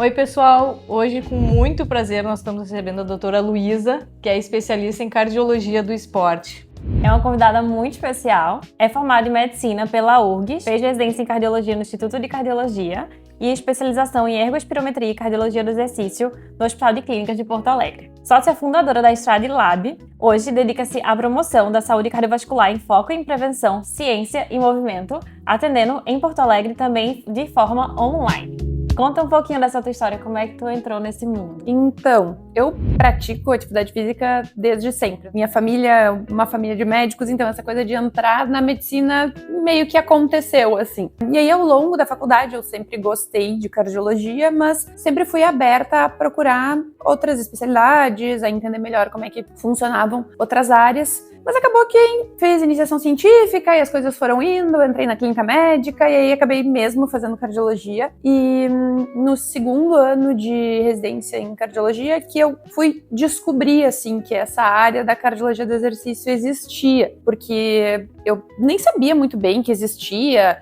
Oi, pessoal! Hoje, com muito prazer, nós estamos recebendo a doutora Luísa, que é especialista em cardiologia do esporte. É uma convidada muito especial, é formada em medicina pela URGS, fez residência em cardiologia no Instituto de Cardiologia e especialização em ergospirometria e cardiologia do exercício no Hospital de Clínicas de Porto Alegre. Sócia fundadora da Strade Lab, hoje dedica-se à promoção da saúde cardiovascular em foco em prevenção, ciência e movimento, atendendo em Porto Alegre também de forma online. Conta um pouquinho dessa tua história, como é que tu entrou nesse mundo? Então, eu pratico atividade física desde sempre. Minha família é uma família de médicos, então essa coisa de entrar na medicina meio que aconteceu, assim. E aí, ao longo da faculdade, eu sempre gostei de cardiologia, mas sempre fui aberta a procurar outras especialidades, a entender melhor como é que funcionavam outras áreas. Mas acabou que fez iniciação científica e as coisas foram indo, eu entrei na clínica médica e aí acabei mesmo fazendo cardiologia. E no segundo ano de residência em cardiologia que eu fui descobrir, assim, que essa área da cardiologia do exercício existia, porque eu nem sabia muito bem que existia,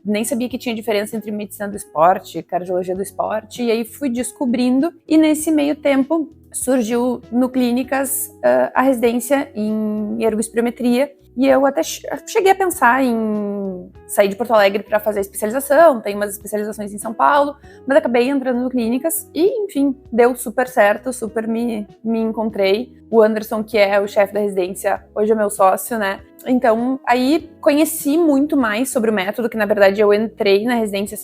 nem sabia que tinha diferença entre medicina do esporte e cardiologia do esporte, e aí fui descobrindo, e nesse meio tempo surgiu no Clínicas a residência em ergospirometria, e eu até cheguei a pensar em sair de Porto Alegre para fazer a especialização, tem umas especializações em São Paulo, mas acabei entrando no Clínicas e, enfim, deu super certo, super me encontrei. O Anderson, que é o chefe da residência, hoje é meu sócio, né? Então, aí conheci muito mais sobre o método, que na verdade eu entrei na residência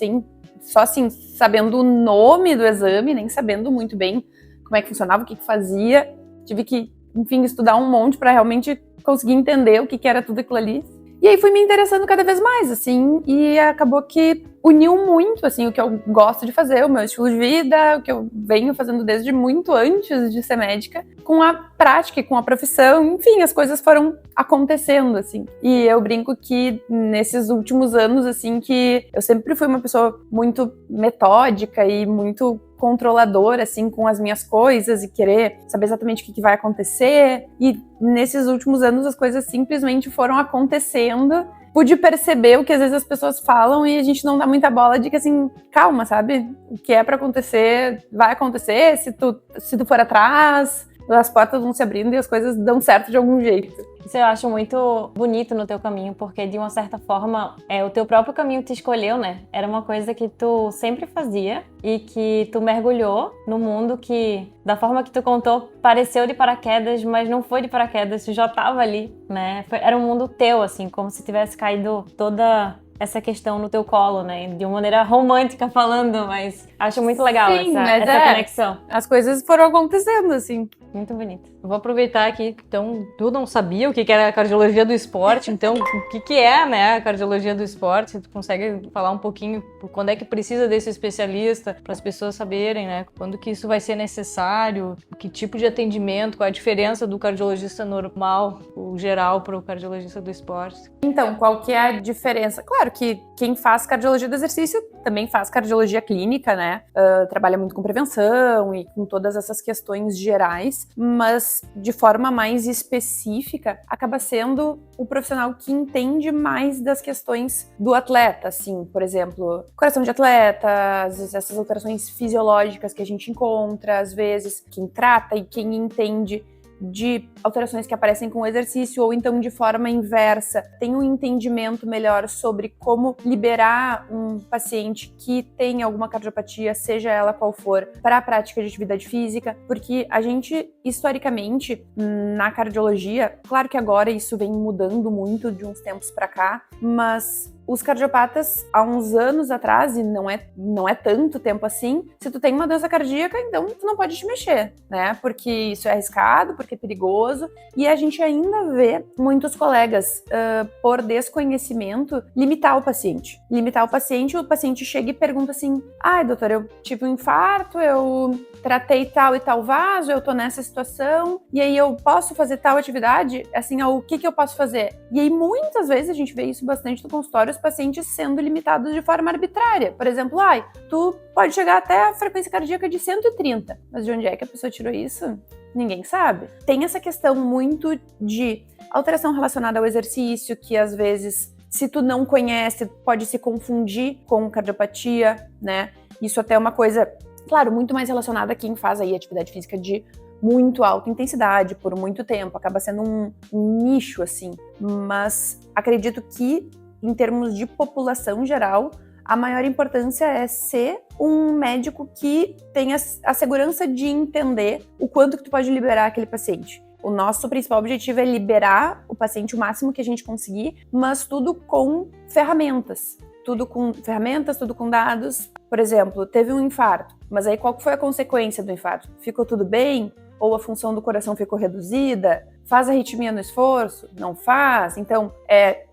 só assim, sabendo o nome do exame, nem sabendo muito bem como é que funcionava, o que fazia. Tive que, enfim, estudar um monte para realmente conseguir entender o que era tudo aquilo ali. E aí fui me interessando cada vez mais, assim, e acabou que uniu muito, assim, o que eu gosto de fazer, o meu estilo de vida, o que eu venho fazendo desde muito antes de ser médica, com a prática e com a profissão, enfim, as coisas foram acontecendo, assim. E eu brinco que nesses últimos anos, assim, que eu sempre fui uma pessoa muito metódica e muito controladora, assim, com as minhas coisas e querer saber exatamente o que vai acontecer. E nesses últimos anos as coisas simplesmente foram acontecendo. Pude perceber o que às vezes as pessoas falam e a gente não dá muita bola de que, assim, calma, sabe? O que é pra acontecer, vai acontecer, se tu for atrás, as portas vão se abrindo e as coisas dão certo de algum jeito. Isso eu acho muito bonito no teu caminho, porque de uma certa forma, o teu próprio caminho te escolheu, né? Era uma coisa que tu sempre fazia e que tu mergulhou no mundo que, da forma que tu contou, pareceu de paraquedas, mas não foi de paraquedas, tu já tava ali, né? Era um mundo teu, assim, como se tivesse caído toda essa questão no teu colo, né? De uma maneira romântica falando, mas acho muito legal. Sim, essa conexão. As coisas foram acontecendo, assim. Muito bonito. Eu vou aproveitar aqui, então, tu não sabia o que era a cardiologia do esporte, então, o que é, né, a cardiologia do esporte? Tu consegue falar um pouquinho quando é que precisa desse especialista, para as pessoas saberem, né, quando que isso vai ser necessário, que tipo de atendimento, qual a diferença do cardiologista normal, o geral, para o cardiologista do esporte? Então, qual que é a diferença? Claro que quem faz cardiologia do exercício também faz cardiologia clínica, né? Trabalha muito com prevenção e com todas essas questões gerais, mas de forma mais específica, acaba sendo o profissional que entende mais das questões do atleta, assim, por exemplo, coração de atleta, essas alterações fisiológicas que a gente encontra, às vezes, quem trata e quem entende de alterações que aparecem com o exercício ou então de forma inversa, tem um entendimento melhor sobre como liberar um paciente que tem alguma cardiopatia, seja ela qual for, para a prática de atividade física, porque a gente, historicamente, na cardiologia, claro que agora isso vem mudando muito de uns tempos para cá, mas os cardiopatas, há uns anos atrás, e não é tanto tempo assim, se tu tem uma doença cardíaca, então tu não pode te mexer, né? Porque isso é arriscado, porque é perigoso. E a gente ainda vê muitos colegas, por desconhecimento, limitar o paciente. O paciente chega e pergunta assim, ai, doutor, eu tive um infarto, eu tratei tal e tal vaso, eu tô nessa situação, e aí eu posso fazer tal atividade? Assim, o que eu posso fazer? E aí, muitas vezes, a gente vê isso bastante no consultório, os pacientes sendo limitados de forma arbitrária. Por exemplo, tu pode chegar até a frequência cardíaca de 130, mas de onde é que a pessoa tirou isso? Ninguém sabe. Tem essa questão muito de alteração relacionada ao exercício, que às vezes, se tu não conhece, pode se confundir com cardiopatia, né? Isso até é uma coisa claro, muito mais relacionada a quem faz aí atividade física de muito alta intensidade por muito tempo, acaba sendo um nicho, assim, mas acredito que em termos de população geral, a maior importância é ser um médico que tenha a segurança de entender o quanto que tu pode liberar aquele paciente. O nosso principal objetivo é liberar o paciente o máximo que a gente conseguir, mas tudo com ferramentas. Tudo com dados. Por exemplo, teve um infarto, mas aí qual foi a consequência do infarto? Ficou tudo bem? Ou a função do coração ficou reduzida? Faz arritmia no esforço? Não faz? Então,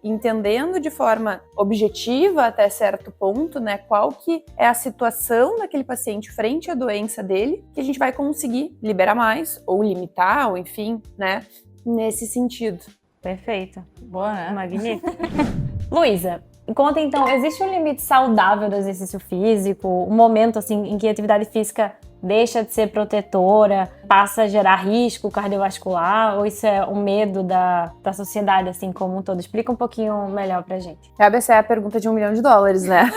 entendendo de forma objetiva até certo ponto, né, qual que é a situação daquele paciente frente à doença dele, que a gente vai conseguir liberar mais, ou limitar, ou enfim, né, nesse sentido. Perfeito. Boa, né? Magnífico. Luísa, conta então, existe um limite saudável do exercício físico? Um momento assim em que a atividade física deixa de ser protetora, passa a gerar risco cardiovascular, ou isso é um medo da sociedade assim como um todo? Explica um pouquinho melhor pra gente. Essa é a pergunta de $1 milhão, né?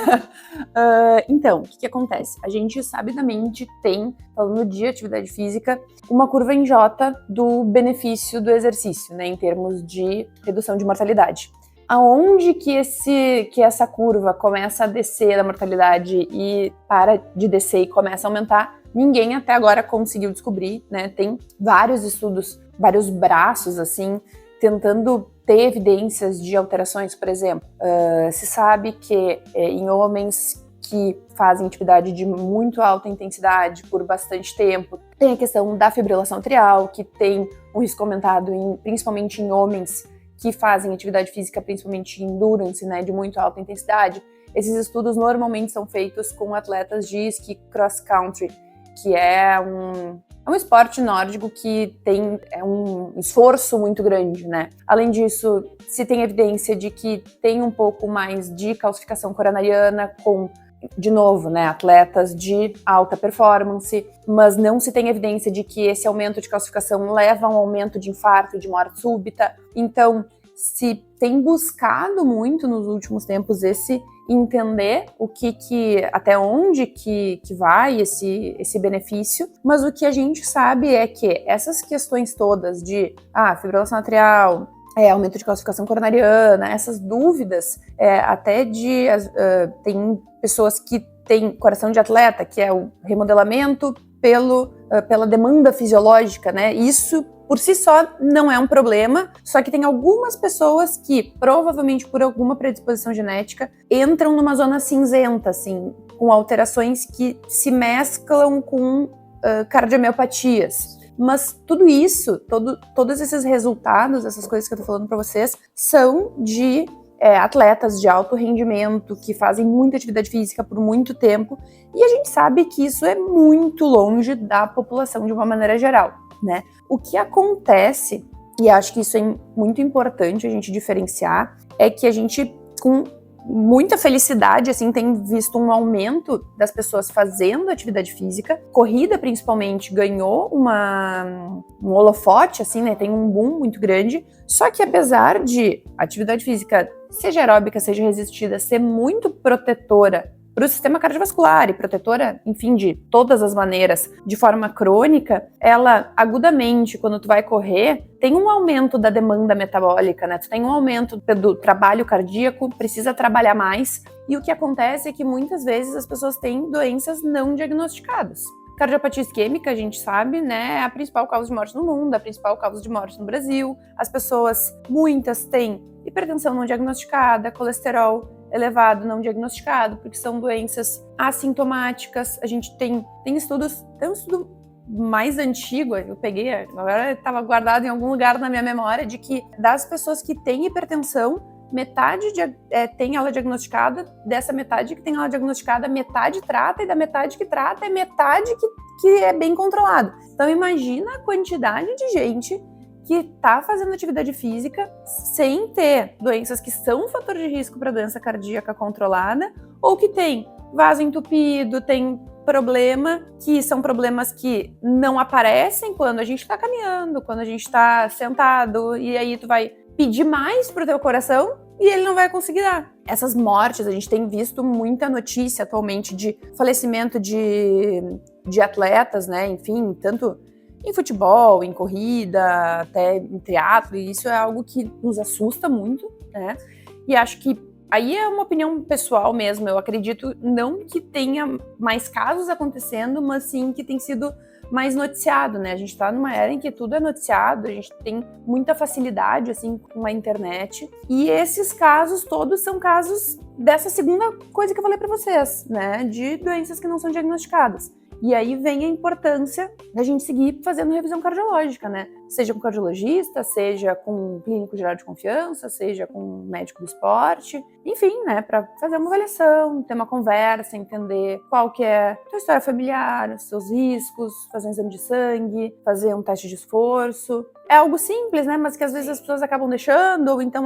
Então, o que acontece? A gente sabidamente tem, falando de atividade física, uma curva em J do benefício do exercício, né, em termos de redução de mortalidade. Aonde que essa curva começa a descer da mortalidade e para de descer e começa a aumentar, ninguém até agora conseguiu descobrir, né? Tem vários estudos, vários braços, assim, tentando ter evidências de alterações, por exemplo. Se sabe que em homens que fazem atividade de muito alta intensidade por bastante tempo, tem a questão da fibrilação atrial, que tem um risco aumentado principalmente em homens que fazem atividade física, principalmente endurance, né, de muito alta intensidade. Esses estudos normalmente são feitos com atletas de esqui cross-country, que é um esporte nórdico que tem um esforço muito grande, né? Além disso, se tem evidência de que tem um pouco mais de calcificação coronariana com, de novo, né, atletas de alta performance, mas não se tem evidência de que esse aumento de calcificação leva a um aumento de infarto e de morte súbita. Então, se tem buscado muito nos últimos tempos esse entender até onde que vai esse benefício, mas o que a gente sabe é que essas questões todas de fibrilação atrial, aumento de calcificação coronariana, essas dúvidas, até tem pessoas que têm coração de atleta, que é o remodelamento pela demanda fisiológica, né? Isso por si só não é um problema, só que tem algumas pessoas que, provavelmente por alguma predisposição genética, entram numa zona cinzenta, assim, com alterações que se mesclam com cardiomiopatias. Mas tudo isso, todos esses resultados, essas coisas que eu tô falando pra vocês, são de atletas de alto rendimento, que fazem muita atividade física por muito tempo, e a gente sabe que isso é muito longe da população de uma maneira geral, né? O que acontece, e acho que isso é muito importante a gente diferenciar, é que a gente, com muita felicidade, assim, tem visto um aumento das pessoas fazendo atividade física. Corrida, principalmente, ganhou um holofote, assim, né? Tem um boom muito grande. Só que apesar de atividade física, seja aeróbica, seja resistida, ser muito protetora para o sistema cardiovascular e protetora, enfim, de todas as maneiras, de forma crônica, ela, agudamente, quando tu vai correr, tem um aumento da demanda metabólica, né? Tu tem um aumento do trabalho cardíaco, precisa trabalhar mais, e o que acontece é que muitas vezes as pessoas têm doenças não diagnosticadas. Cardiopatia isquêmica, a gente sabe, né, é a principal causa de morte no mundo, a principal causa de morte no Brasil. As pessoas, muitas, têm hipertensão não diagnosticada, colesterol elevado não diagnosticado, porque são doenças assintomáticas. A gente tem estudos, tem um estudo mais antigo, eu peguei, agora estava guardado em algum lugar na minha memória, de que das pessoas que têm hipertensão, metade tem ela diagnosticada, dessa metade que tem ela diagnosticada, metade trata, e da metade que trata, é metade que é bem controlada. Então imagina a quantidade de gente que está fazendo atividade física sem ter doenças que são um fator de risco para doença cardíaca controlada, ou que tem vaso entupido, tem que são problemas que não aparecem quando a gente está caminhando, quando a gente está sentado, e aí tu vai pedir mais pro teu coração e ele não vai conseguir dar. Essas mortes, a gente tem visto muita notícia atualmente de falecimento de atletas, né? Enfim, tanto em futebol, em corrida, até em triatlo, e isso é algo que nos assusta muito, né? E acho que aí é uma opinião pessoal mesmo, eu acredito não que tenha mais casos acontecendo, mas sim que tem sido mais noticiado, né? A gente tá numa era em que tudo é noticiado, a gente tem muita facilidade, assim, com a internet, e esses casos todos são casos dessa segunda coisa que eu falei pra vocês, né? De doenças que não são diagnosticadas. E aí vem a importância da gente seguir fazendo revisão cardiológica, né? Seja com cardiologista, seja com um clínico geral de confiança, seja com um médico do esporte, enfim, né? Para fazer uma avaliação, ter uma conversa, entender qual que é a tua história familiar, os seus riscos, fazer um exame de sangue, fazer um teste de esforço. É algo simples, né? Mas que às vezes as pessoas acabam deixando, ou então,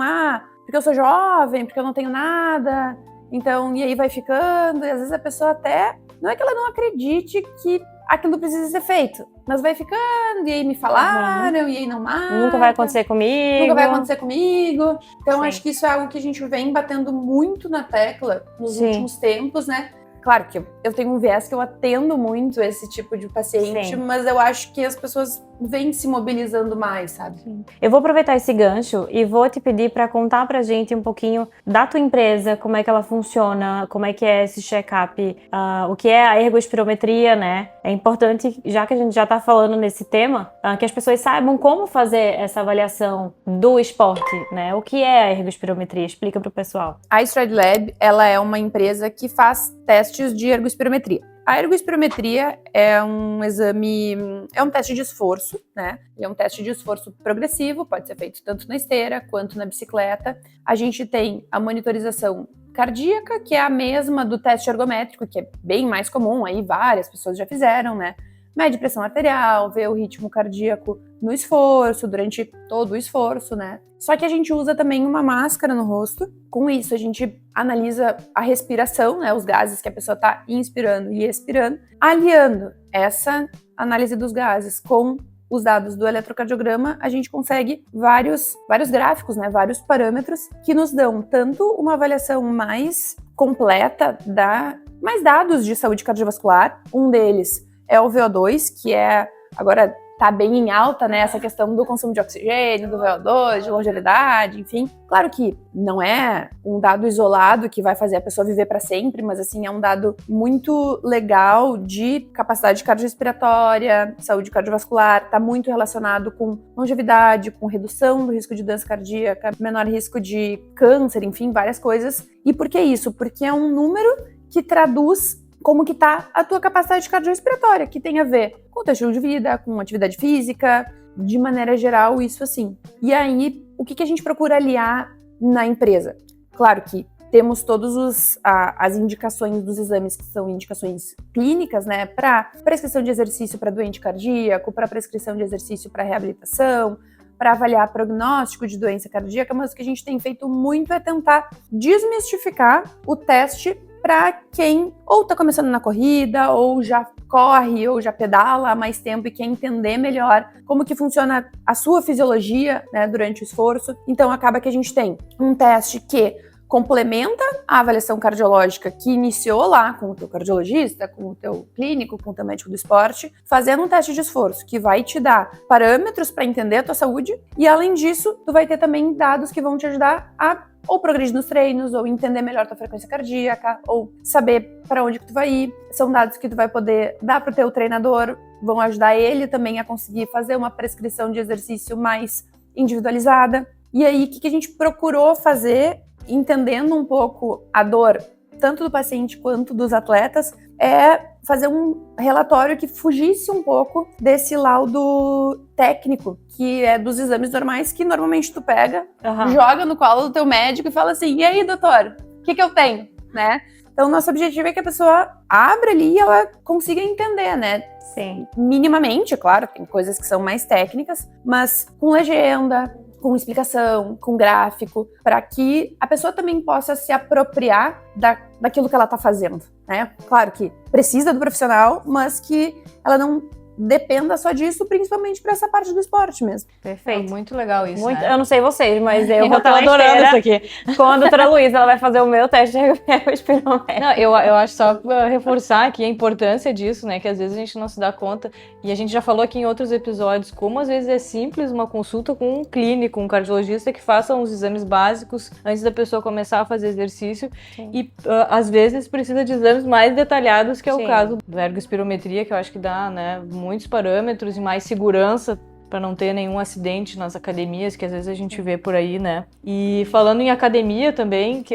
porque eu sou jovem, porque eu não tenho nada, então, e aí vai ficando, e às vezes a pessoa até... Não é que ela não acredite que aquilo precisa ser feito, mas vai ficando, e aí me falaram, e aí não mata. Nunca vai acontecer comigo. Nunca vai acontecer comigo. Então, Sim. acho que isso é algo que a gente vem batendo muito na tecla nos Sim. últimos tempos, né? Claro que eu tenho um viés que eu atendo muito esse tipo de paciente, Sim. mas eu acho que as pessoas vêm se mobilizando mais, sabe? Eu vou aproveitar esse gancho e vou te pedir para contar pra gente um pouquinho da tua empresa, como é que ela funciona, como é que é esse check-up, o que é a ergospirometria, né? É importante, já que a gente já tá falando nesse tema, que as pessoas saibam como fazer essa avaliação do esporte, né? O que é a ergospirometria? Explica pro pessoal. A Stride Lab, ela é uma empresa que faz testes de ergospirometria. A ergospirometria é um exame, é um teste de esforço, né? É um teste de esforço progressivo, pode ser feito tanto na esteira quanto na bicicleta. A gente tem a monitorização cardíaca, que é a mesma do teste ergométrico, que é bem mais comum, aí várias pessoas já fizeram, né? Mede pressão arterial, vê o ritmo cardíaco no esforço, durante todo o esforço, né? Só que a gente usa também uma máscara no rosto. Com isso, a gente analisa a respiração, né? Os gases que a pessoa está inspirando e expirando, aliando essa análise dos gases com os dados do eletrocardiograma, a gente consegue vários gráficos, né? Vários parâmetros que nos dão tanto uma avaliação mais completa, mais dados de saúde cardiovascular. Um deles é o VO2, que agora tá bem em alta, né, essa questão do consumo de oxigênio, do VO2, de longevidade, enfim. Claro que não é um dado isolado que vai fazer a pessoa viver para sempre, mas assim, é um dado muito legal de capacidade cardiorrespiratória, saúde cardiovascular, tá muito relacionado com longevidade, com redução do risco de doença cardíaca, menor risco de câncer, enfim, várias coisas. E por que isso? Porque é um número que traduz como que tá a tua capacidade cardiorrespiratória, que tem a ver com o teu estilo de vida, com atividade física, de maneira geral, isso assim. E aí, o que a gente procura aliar na empresa? Claro que temos todas as indicações dos exames que são indicações clínicas, né, para prescrição de exercício para doente cardíaco, para prescrição de exercício para reabilitação, para avaliar prognóstico de doença cardíaca, mas o que a gente tem feito muito é tentar desmistificar o teste para quem ou está começando na corrida, ou já corre, ou já pedala há mais tempo e quer entender melhor como que funciona a sua fisiologia, né, durante o esforço. Então acaba que a gente tem um teste que complementa a avaliação cardiológica que iniciou lá com o teu cardiologista, com o teu clínico, com o teu médico do esporte, fazendo um teste de esforço que vai te dar parâmetros para entender a tua saúde e, além disso, tu vai ter também dados que vão te ajudar a ou progredir nos treinos, ou entender melhor tua frequência cardíaca, ou saber para onde que tu vai ir. São dados que tu vai poder dar pro teu treinador, vão ajudar ele também a conseguir fazer uma prescrição de exercício mais individualizada. E aí, o que a gente procurou fazer, entendendo um pouco a dor, tanto do paciente quanto dos atletas, é fazer um relatório que fugisse um pouco desse laudo técnico, que é dos exames normais, que normalmente tu pega, joga no colo do teu médico e fala assim, e aí, doutor, o que eu tenho, né? Então, nosso objetivo é que a pessoa abra ali e ela consiga entender, né? Sim. Minimamente, claro, tem coisas que são mais técnicas, mas com legenda, com explicação, com gráfico, para que a pessoa também possa se apropriar daquilo que ela está fazendo, né? Claro que precisa do profissional, mas que ela não dependa só disso, principalmente para essa parte do esporte mesmo. Perfeito. Muito legal isso, Muito, né? eu não sei vocês, mas eu vou tô estar na adorando esteira isso aqui. com a doutora Luísa, ela vai fazer o meu teste de ergospirométrica. Não, eu acho só pra reforçar aqui a importância disso, né? Que às vezes a gente não se dá conta. E a gente já falou aqui em outros episódios como às vezes é simples uma consulta com um clínico, um cardiologista que faça uns exames básicos antes da pessoa começar a fazer exercício. Sim. E às vezes precisa de exames mais detalhados, que é o Sim. caso da ergospirometria, que eu acho que dá, né, muitos parâmetros e mais segurança para não ter nenhum acidente nas academias, que às vezes a gente vê por aí, né? E falando em academia também, que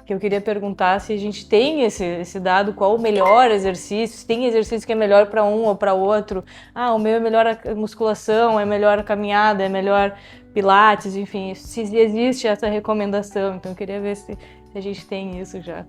eu queria perguntar se a gente tem esse dado, qual o melhor exercício, se tem exercício que é melhor para um ou para outro. O meu é melhor a musculação, é melhor a caminhada, é melhor pilates, enfim, se existe essa recomendação. Então eu queria ver se a gente tem isso já.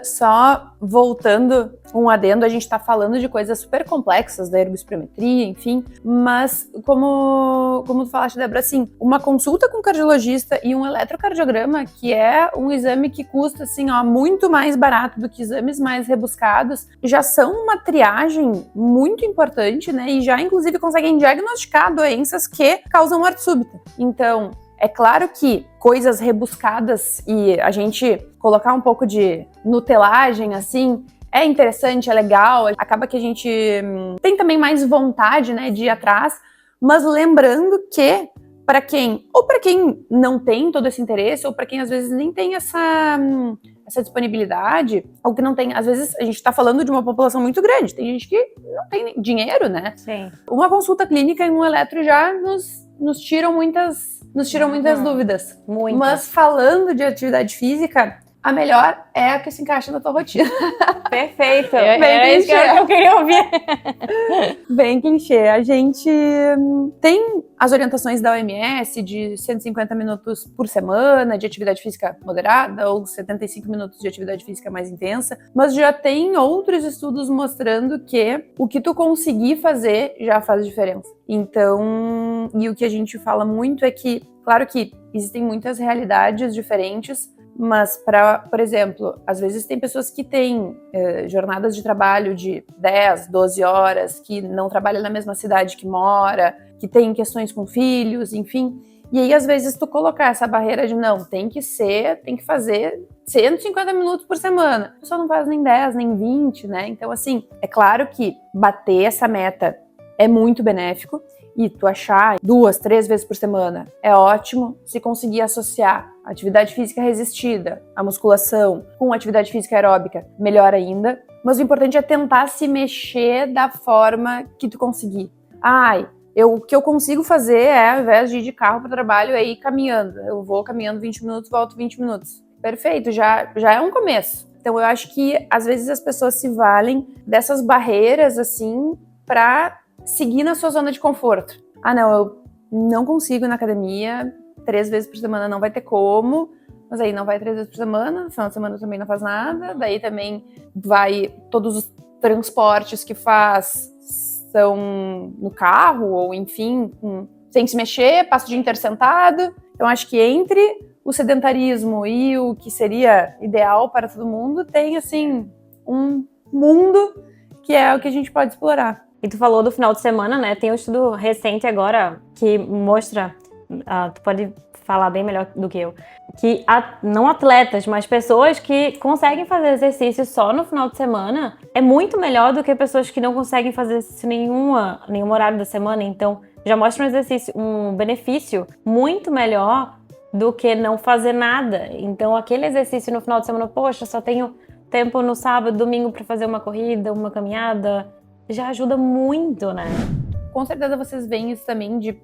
Só voltando um adendo, a gente está falando de coisas super complexas da ergospirometria, enfim, mas como tu falaste, Débora, assim, uma consulta com um cardiologista e um eletrocardiograma, que é um exame que custa, assim, muito mais barato do que exames mais rebuscados, já são uma triagem muito importante, né, e já, inclusive, conseguem diagnosticar doenças que causam morte súbita. Então, é claro que coisas rebuscadas e a gente colocar um pouco de nutelagem, assim, é interessante, é legal, acaba que a gente tem também mais vontade, né, de ir atrás, mas lembrando que para quem não tem todo esse interesse, ou para quem às vezes nem tem essa disponibilidade, ou que não tem, às vezes a gente está falando de uma população muito grande, tem gente que não tem dinheiro, né? Sim. Uma consulta clínica e um eletro já nos tiram muitas dúvidas. Muito. Mas falando de atividade física, a melhor é a que se encaixa na tua rotina. Perfeito. Bem isso que eu queria ouvir. Bem clichê. A gente tem as orientações da OMS de 150 minutos por semana de atividade física moderada ou 75 minutos de atividade física mais intensa, mas já tem outros estudos mostrando que o que tu conseguir fazer já faz diferença. Então, e o que a gente fala muito é que, claro que existem muitas realidades diferentes, mas, por exemplo, às vezes tem pessoas que têm jornadas de trabalho de 10, 12 horas, que não trabalham na mesma cidade que mora, que tem questões com filhos, enfim. E aí, às vezes, tu colocar essa barreira de não, tem que fazer 150 minutos por semana. A pessoa não faz nem 10, nem 20, né? Então, assim, é claro que bater essa meta é muito benéfico. E tu achar 2, 3 vezes por semana é ótimo. Se conseguir associar a atividade física resistida, a musculação, com atividade física aeróbica, melhor ainda. Mas o importante é tentar se mexer da forma que tu conseguir. O que eu consigo fazer é, ao invés de ir de carro para o trabalho, é ir caminhando. Eu vou caminhando 20 minutos, volto 20 minutos. Perfeito, já é um começo. Então eu acho que às vezes as pessoas se valem dessas barreiras, assim, para seguir na sua zona de conforto. Não, eu não consigo ir na academia 3 vezes por semana, não vai ter como, mas aí não vai 3 vezes por semana, no final de semana também não faz nada, daí também vai, todos os transportes que faz são no carro, ou enfim, sem se mexer, passa o dia inteiro sentado. Então acho que entre o sedentarismo e o que seria ideal para todo mundo, tem assim, um mundo que é o que a gente pode explorar. E tu falou do final de semana, né? Tem um estudo recente agora que mostra, tu pode falar bem melhor do que eu, que não atletas, mas pessoas que conseguem fazer exercício só no final de semana é muito melhor do que pessoas que não conseguem fazer exercício nenhum horário da semana. Então, já mostra um benefício muito melhor do que não fazer nada. Então, aquele exercício no final de semana, poxa, só tenho tempo no sábado, domingo para fazer uma corrida, uma caminhada, já ajuda muito, né? Com certeza vocês veem isso também de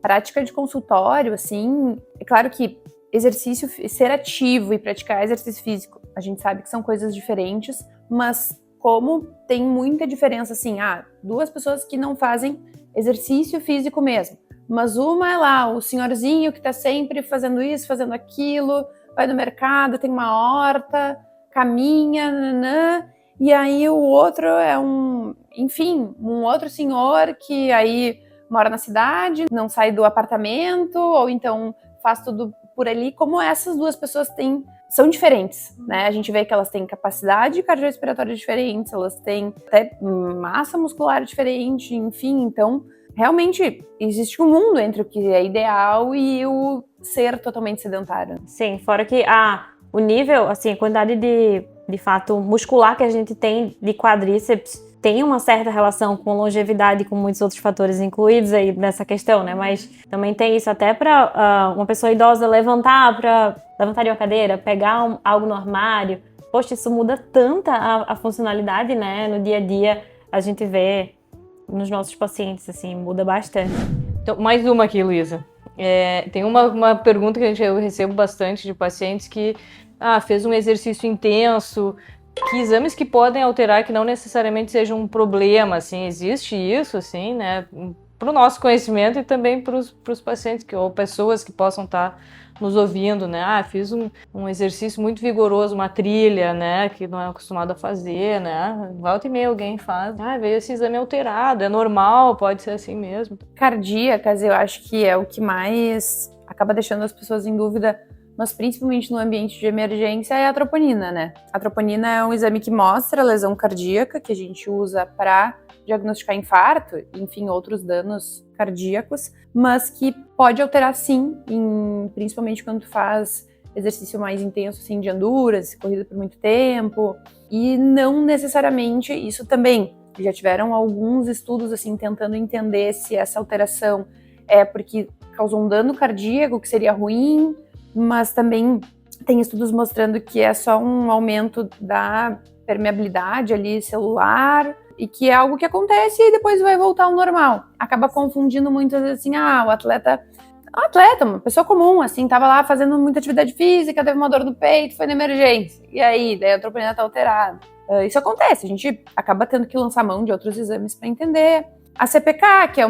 prática de consultório, assim. É claro que exercício, ser ativo e praticar exercício físico, a gente sabe que são coisas diferentes, mas como tem muita diferença, assim, 2 pessoas que não fazem exercício físico mesmo, mas uma é lá, o senhorzinho que tá sempre fazendo isso, fazendo aquilo, vai no mercado, tem uma horta, caminha, nanã, e aí o outro é um outro senhor que aí mora na cidade, não sai do apartamento, ou então faz tudo por ali. Como essas 2 pessoas são diferentes, né? A gente vê que elas têm capacidade cardiorrespiratória diferente, elas têm até massa muscular diferente, enfim, então realmente existe um mundo entre o que é ideal e o ser totalmente sedentário. Sim, fora que o nível, assim, a quantidade de fato muscular que a gente tem de quadríceps tem uma certa relação com longevidade, com muitos outros fatores incluídos aí nessa questão, né? Mas também tem isso até para uma pessoa idosa levantar de uma cadeira, pegar algo no armário. Poxa, isso muda tanto a funcionalidade, né? No dia a dia a gente vê nos nossos pacientes, assim, muda bastante. Então, mais uma aqui, Luísa. Tem uma pergunta que eu recebo bastante de pacientes que fez um exercício intenso, que exames que podem alterar, que não necessariamente sejam um problema, assim, existe isso, assim, né, para o nosso conhecimento e também para os pacientes ou pessoas que possam estar nos ouvindo, né, fiz um exercício muito vigoroso, uma trilha, né, que não é acostumado a fazer, né, volta e meia alguém faz, veio esse exame alterado, é normal, pode ser assim mesmo. Cardíacas, eu acho que é o que mais acaba deixando as pessoas em dúvida, mas principalmente no ambiente de emergência, é a troponina, né? A troponina é um exame que mostra a lesão cardíaca, que a gente usa para diagnosticar infarto, enfim, outros danos cardíacos, mas que pode alterar sim, principalmente quando tu faz exercício mais intenso, assim, de endurance, corrida por muito tempo, e não necessariamente isso também. Já tiveram alguns estudos, assim, tentando entender se essa alteração é porque causou um dano cardíaco, que seria ruim, mas também tem estudos mostrando que é só um aumento da permeabilidade ali celular e que é algo que acontece e depois vai voltar ao normal. Acaba confundindo muito, assim, o atleta, uma pessoa comum, assim, tava lá fazendo muita atividade física, teve uma dor no peito, foi na emergência. E aí, daí a troponina tá alterada. Isso acontece, a gente acaba tendo que lançar mão de outros exames para entender. A CPK, que é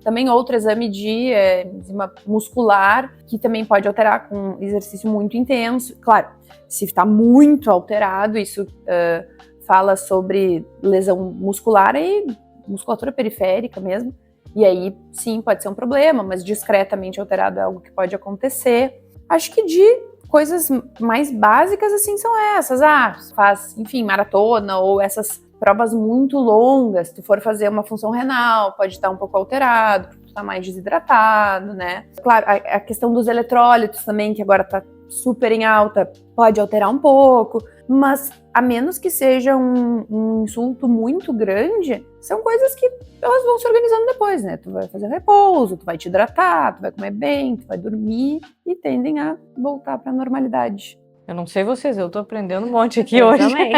também outro exame de enzima muscular, que também pode alterar com exercício muito intenso. Claro, se está muito alterado, isso fala sobre lesão muscular e musculatura periférica mesmo. E aí, sim, pode ser um problema, mas discretamente alterado é algo que pode acontecer. Acho que de coisas mais básicas, assim, são essas. Faz, enfim, maratona ou essas provas muito longas, se tu for fazer uma função renal, pode estar um pouco alterado, porque tu está mais desidratado, né? Claro, a questão dos eletrólitos também, que agora está super em alta, pode alterar um pouco, mas a menos que seja um insulto muito grande, são coisas que elas vão se organizando depois, né? Tu vai fazer repouso, tu vai te hidratar, tu vai comer bem, tu vai dormir e tendem a voltar para a normalidade. Eu não sei vocês, eu tô aprendendo um monte aqui hoje. Também.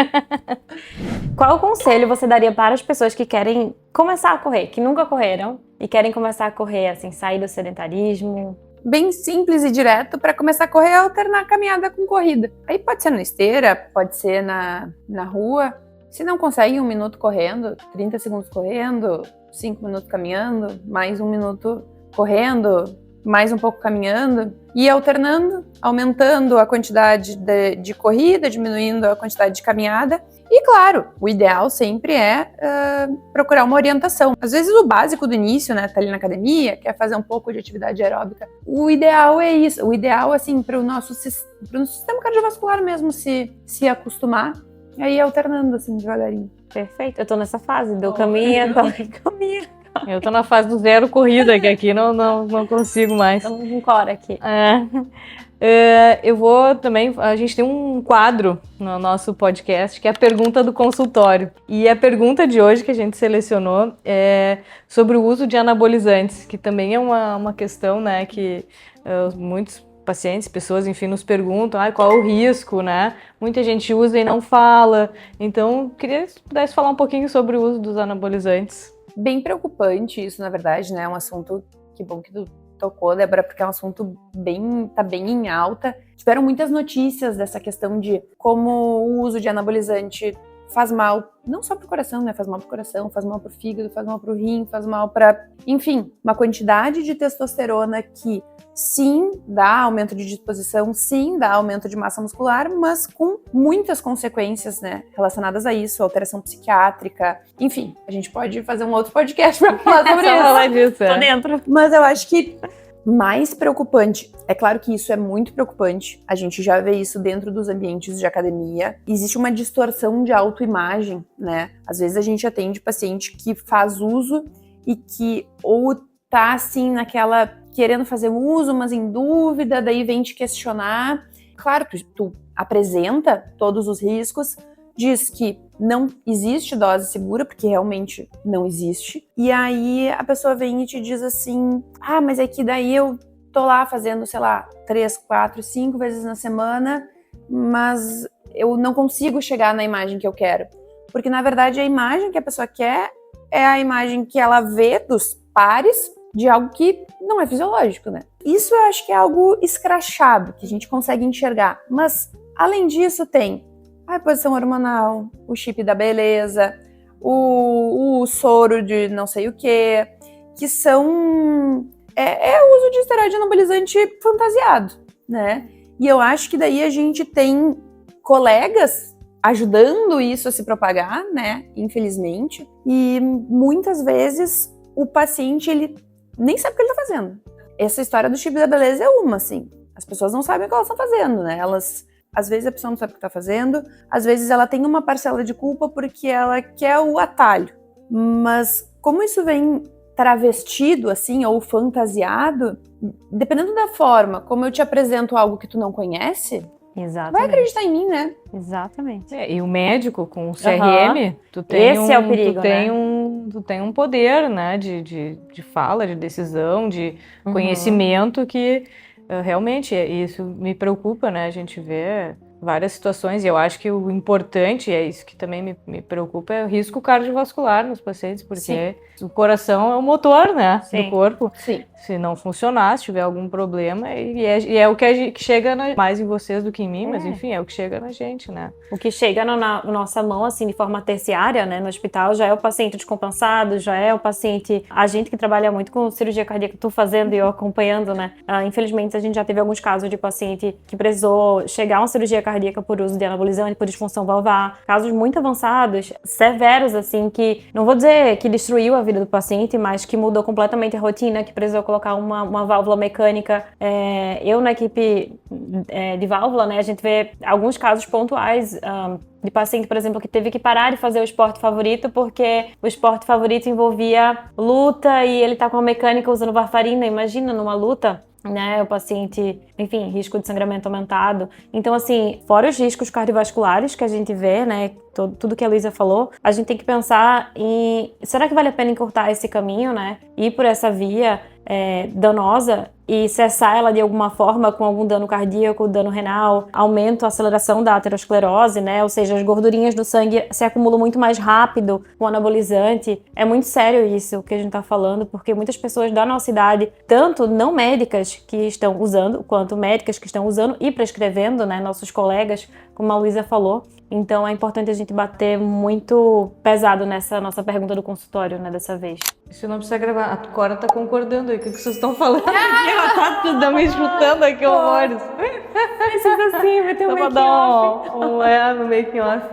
Qual conselho você daria para as pessoas que querem começar a correr, que nunca correram e querem começar a correr, assim, sair do sedentarismo? Bem simples e direto, para começar a correr é alternar caminhada com corrida. Aí pode ser na esteira, pode ser na rua. Se não consegue 1 minuto correndo, 30 segundos correndo, 5 minutos caminhando, mais 1 minuto correndo, mais um pouco caminhando, e alternando, aumentando a quantidade de corrida, diminuindo a quantidade de caminhada. E claro, o ideal sempre é procurar uma orientação. Às vezes o básico do início, né, tá ali na academia, quer fazer um pouco de atividade aeróbica. O ideal é isso, o ideal, assim, para o nosso sistema cardiovascular mesmo se acostumar, e aí alternando, assim, devagarinho. Perfeito, eu tô nessa fase, caminha. Eu tô na fase do 0 corrida, que aqui não consigo mais. Estamos com cora aqui. Eu vou também... A gente tem um quadro no nosso podcast, que é a pergunta do consultório. E a pergunta de hoje que a gente selecionou é sobre o uso de anabolizantes, que também é uma questão, né, que muitos pacientes, pessoas, enfim, nos perguntam qual é o risco, né? Muita gente usa e não fala. Então, queria que você pudesse falar um pouquinho sobre o uso dos anabolizantes. Bem preocupante isso, na verdade, né? É um assunto, que bom que tu tocou, Débora, porque é um assunto tá bem em alta. Tiveram muitas notícias dessa questão de como o uso de anabolizante faz mal, não só pro coração, né? Faz mal pro coração, faz mal pro fígado, faz mal pro rim, faz mal pra... Enfim, uma quantidade de testosterona que sim dá aumento de disposição, sim dá aumento de massa muscular, mas com muitas consequências, né, relacionadas a isso, alteração psiquiátrica, enfim, a gente pode fazer um outro podcast para falar sobre isso. Falar disso, Tô dentro. Mas eu acho que mais preocupante, é claro que isso é muito preocupante, a gente já vê isso dentro dos ambientes de academia, existe uma distorção de autoimagem, né? Às vezes a gente atende paciente que faz uso e que ou tá assim naquela, querendo fazer uso, mas em dúvida, daí vem te questionar. Claro, tu apresenta todos os riscos, diz que não existe dose segura, porque realmente não existe. E aí a pessoa vem e te diz assim, mas é que daí eu tô lá fazendo, sei lá, 3, 4, 5 vezes na semana, mas eu não consigo chegar na imagem que eu quero. Porque na verdade a imagem que a pessoa quer é a imagem que ela vê dos pares de algo que não é fisiológico, né? Isso eu acho que é algo escrachado, que a gente consegue enxergar. Mas além disso tem a reposição hormonal, o chip da beleza, o soro de não sei o que são... É o uso de esteroide anabolizante fantasiado, né? E eu acho que daí a gente tem colegas ajudando isso a se propagar, né? Infelizmente. E muitas vezes o paciente, ele nem sabe o que ele tá fazendo. Essa história do chip da beleza é uma, assim. As pessoas não sabem o que elas estão fazendo, né? Às vezes a pessoa não sabe o que está fazendo, às vezes ela tem uma parcela de culpa porque ela quer o atalho. Mas como isso vem travestido, assim, ou fantasiado, dependendo da forma como eu te apresento algo que tu não conhece, Exatamente. vai acreditar em mim, né? Exatamente. E o médico com o CRM, tu tem Esse é o perigo, tu tem um poder, né, de fala, de decisão, de Uhum. conhecimento que realmente isso me preocupa, né? A gente vê várias situações e eu acho que o importante, e é isso que também me preocupa, é o risco cardiovascular nos pacientes, porque o coração é o motor, né, do corpo. Sim. Se não funcionar, se tiver algum problema, e é o que chega mais em vocês do que em mim, mas enfim, é o que chega na gente, né? O que chega na nossa mão, assim, de forma terciária, né, no hospital, já é o paciente descompensado, já é o paciente... A gente que trabalha muito com cirurgia cardíaca, tu fazendo e eu acompanhando, né? Infelizmente, a gente já teve alguns casos de paciente que precisou chegar a uma cirurgia cardíaca por uso de anabolizante, por disfunção valvar. Casos muito avançados, severos, assim, que... Não vou dizer que destruiu a vida do paciente, mas que mudou completamente a rotina, que precisou colocar uma válvula mecânica. Eu, na equipe de válvula, né, a gente vê alguns casos pontuais de paciente, por exemplo, que teve que parar de fazer o esporte favorito porque o esporte favorito envolvia luta e ele tá com a mecânica usando varfarina. Imagina, numa luta, né, o paciente, enfim, risco de sangramento aumentado. Então, assim, fora os riscos cardiovasculares que a gente vê, né, tudo que a Luísa falou, a gente tem que pensar em, será que vale a pena encurtar esse caminho, né, ir por essa via danosa e cessar ela de alguma forma com algum dano cardíaco, dano renal, aumento, aceleração da aterosclerose, né? Ou seja, as gordurinhas do sangue se acumulam muito mais rápido com anabolizante. É muito sério isso que a gente tá falando, porque muitas pessoas da nossa idade, tanto não médicas que estão usando, quanto médicas que estão usando e prescrevendo, né? Nossos colegas, como a Luísa falou. Então é importante a gente bater muito pesado nessa nossa pergunta do consultório, né, dessa vez. Você não precisa gravar. A Cora tá concordando aí com o que vocês estão falando. Ela tá me escutando aqui, horrores. Precisa sim, vai ter um making off. No making off.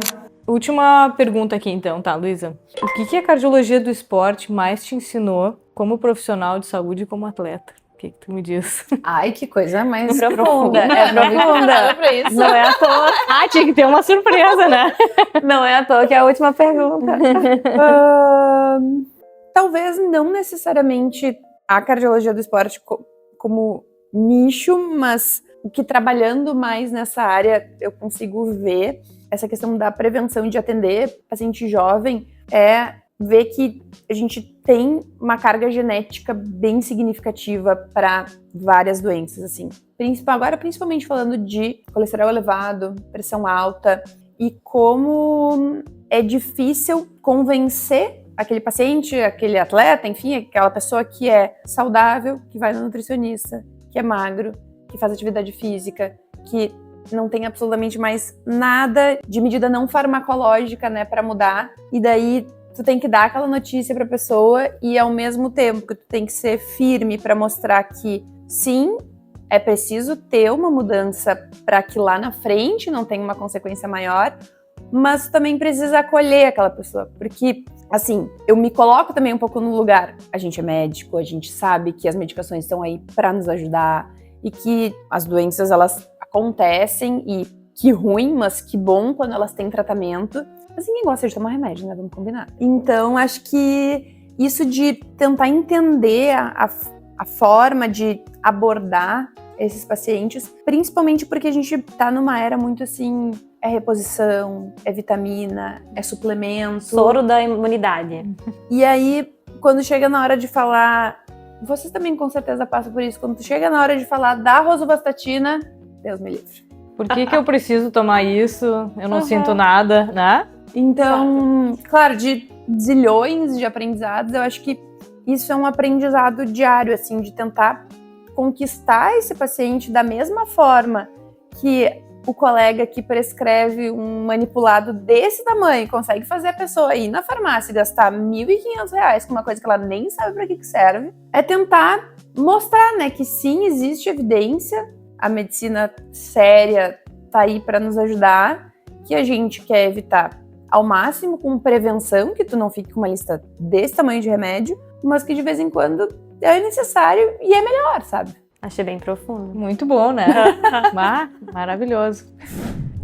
Última pergunta aqui então, tá, Luísa? O que a cardiologia do esporte mais te ensinou como profissional de saúde e como atleta? O que tu me diz? Ai, que coisa mais Profunda. É profunda. pra isso. Não é à toa. Tinha que ter uma surpresa, né? Não é à toa que é a última pergunta. Talvez não necessariamente a cardiologia do esporte como nicho, mas o que trabalhando mais nessa área eu consigo ver, essa questão da prevenção de atender paciente jovem, é ver que a gente tem uma carga genética bem significativa para várias doenças, assim. Agora, principalmente falando de colesterol elevado, pressão alta, e como é difícil convencer aquele paciente, aquele atleta, enfim, aquela pessoa que é saudável, que vai no nutricionista, que é magro, que faz atividade física, que não tem absolutamente mais nada de medida não farmacológica, né, para mudar. E daí tu tem que dar aquela notícia para a pessoa e ao mesmo tempo que tu tem que ser firme para mostrar que sim, é preciso ter uma mudança para que lá na frente não tenha uma consequência maior. mas também precisa acolher aquela pessoa, porque, assim, eu me coloco também um pouco no lugar. A gente é médico, a gente sabe que as medicações estão aí para nos ajudar e que as doenças, elas acontecem e que ruim, mas que bom quando elas têm tratamento. Mas ninguém gosta de tomar remédio, né? Vamos combinar. Então, acho que isso de tentar entender a forma de abordar esses pacientes, principalmente porque a gente tá numa era muito assim, é reposição, é vitamina, é suplemento. Soro da imunidade. E aí, quando chega na hora de falar, vocês também com certeza passam por isso, quando chega na hora de falar da rosuvastatina, Deus me livre. Por que eu preciso tomar isso? Eu não sinto nada, né? Então, claro, de zilhões de aprendizados, eu acho que isso é um aprendizado diário, assim, de tentar conquistar esse paciente da mesma forma que o colega que prescreve um manipulado desse tamanho consegue fazer a pessoa ir na farmácia e gastar R$1.500 com uma coisa que ela nem sabe para que serve, é tentar mostrar, né, que sim, existe evidência, a medicina séria tá aí para nos ajudar, que a gente quer evitar ao máximo com prevenção, que tu não fique com uma lista desse tamanho de remédio, mas que de vez em quando é necessário e é melhor, sabe? Achei bem profundo. Muito bom, né? Maravilhoso.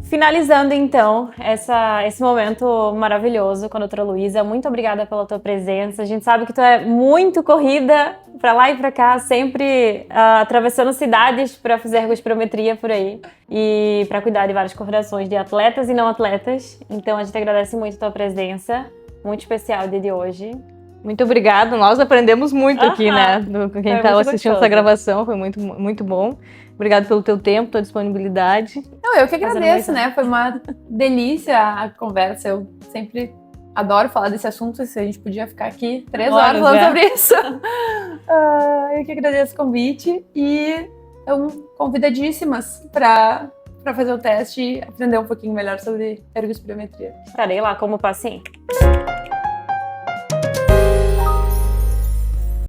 Finalizando, então, esse momento maravilhoso com a doutora Luísa. Muito obrigada pela tua presença. A gente sabe que tu é muito corrida pra lá e pra cá, sempre atravessando cidades para fazer ergospirometria por aí e para cuidar de várias coordenações de atletas e não atletas. Então, a gente agradece muito a tua presença. Muito especial o dia de hoje. Muito obrigada. Nós aprendemos muito aqui, né? Quem estava assistindo essa gravação, foi muito, muito bom. Obrigada pelo teu tempo, tua disponibilidade. Não, eu que agradeço, né? Foi uma delícia a conversa. Eu sempre adoro falar desse assunto. Se a gente podia ficar aqui 3 horas falando sobre isso. Eu que agradeço o convite e estão convidadíssimas para fazer o teste e aprender um pouquinho melhor sobre ergospirometria. Estarei lá como paciente.